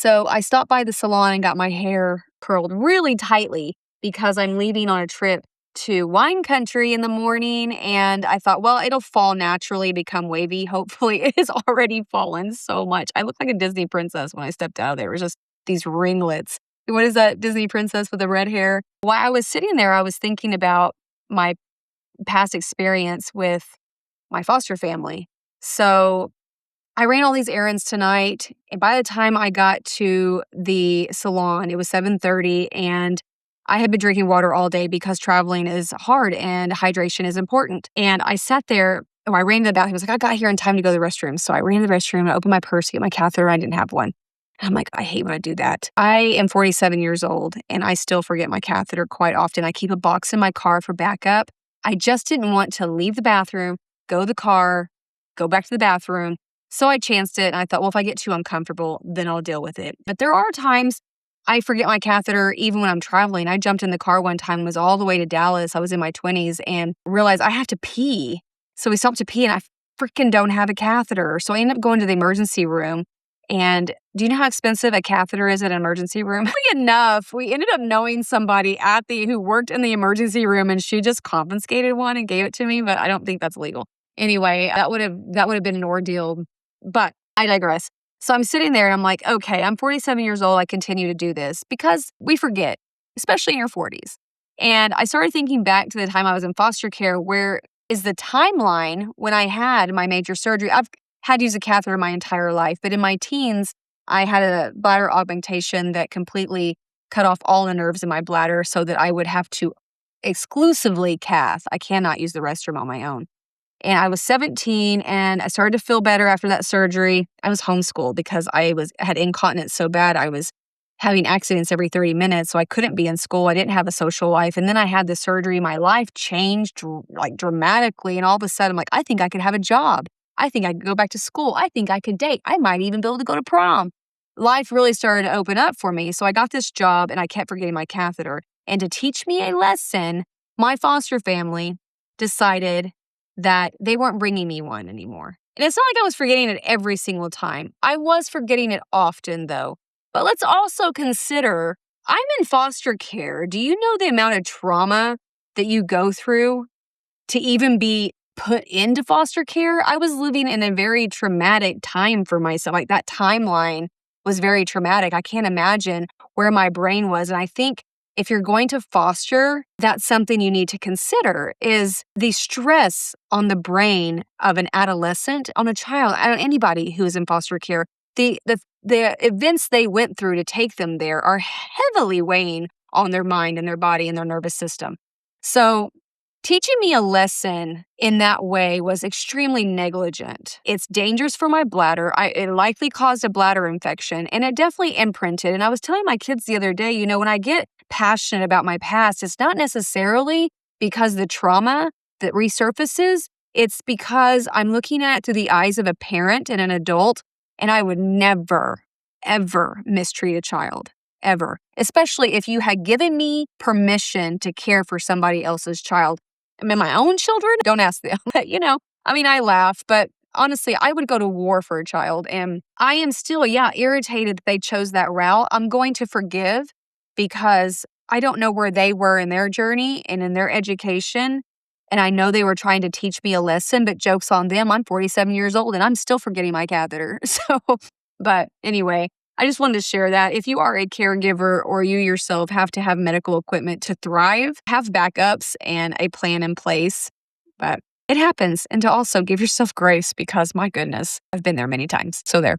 So I stopped by the salon and got my hair curled really tightly because I'm leaving on a trip to wine country in the morning. And I thought, well, it'll fall naturally, become wavy. Hopefully, it has already fallen so much. I looked like a Disney princess when I stepped out of there. It was just these ringlets. What is that Disney princess with the red hair? While I was sitting there, I was thinking about my past experience with my foster family. So I ran all these errands tonight, and by the time I got to the salon, it was 7:30, and I had been drinking water all day because traveling is hard and hydration is important. And I sat there, I ran to the bathroom. I was like, I got here in time to go to the restroom. So I ran to the restroom, I opened my purse to get my catheter, I didn't have one. And I'm like, I hate when I do that. I am 47 years old, and I still forget my catheter quite often. I keep a box in my car for backup. I just didn't want to leave the bathroom, go to the car, go back to the bathroom. So I chanced it, and I thought, well, if I get too uncomfortable, then I'll deal with it. But there are times I forget my catheter even when I'm traveling. I jumped in the car one time, was all the way to Dallas. I was in my 20s and realized I have to pee. So we stopped to pee, and I freaking don't have a catheter. So I ended up going to the emergency room. And do you know how expensive a catheter is at an emergency room? Funny enough, we ended up knowing somebody who worked in the emergency room, and she just confiscated one and gave it to me, but I don't think that's legal. Anyway, that would have been an ordeal. But I digress. So I'm sitting there and I'm like, okay, I'm 47 years old. I continue to do this because we forget, especially in your 40s. And I started thinking back to the time I was in foster care. Where is the timeline when I had my major surgery? I've had to use a catheter my entire life, but in my teens, I had a bladder augmentation that completely cut off all the nerves in my bladder so that I would have to exclusively cath. I cannot use the restroom on my own. And I was 17, and I started to feel better after that surgery. I was homeschooled because I had incontinence so bad. I was having accidents every 30 minutes, so I couldn't be in school. I didn't have a social life. And then I had the surgery. My life changed like dramatically. And all of a sudden, I'm like, I think I could have a job. I think I could go back to school. I think I could date. I might even be able to go to prom. Life really started to open up for me. So I got this job, and I kept forgetting my catheter. And to teach me a lesson, my foster family decided that they weren't bringing me one anymore. And it's not like I was forgetting it every single time. I was forgetting it often, though. But let's also consider, I'm in foster care. Do you know the amount of trauma that you go through to even be put into foster care? I was living in a very traumatic time for myself. Like, that timeline was very traumatic. I can't imagine where my brain was. And I think if you're going to foster, that's something you need to consider, is the stress on the brain of an adolescent, on a child, on anybody who is in foster care. The events they went through to take them there are heavily weighing on their mind and their body and their nervous system. So teaching me a lesson in that way was extremely negligent. It's dangerous for my bladder. It likely caused a bladder infection, and it definitely imprinted. And I was telling my kids the other day, when I get passionate about my past, it's not necessarily because the trauma that resurfaces. It's because I'm looking at it through the eyes of a parent and an adult, and I would never, ever mistreat a child, ever. Especially if you had given me permission to care for somebody else's child. I mean, my own children, don't ask them. But, I laugh, but honestly, I would go to war for a child. And I am still, irritated that they chose that route. I'm going to forgive because I don't know where they were in their journey and in their education. And I know they were trying to teach me a lesson, but joke's on them. I'm 47 years old and I'm still forgetting my catheter. But anyway, I just wanted to share that. If you are a caregiver or you yourself have to have medical equipment to thrive, have backups and a plan in place. But it happens. And to also give yourself grace because, my goodness, I've been there many times. So there.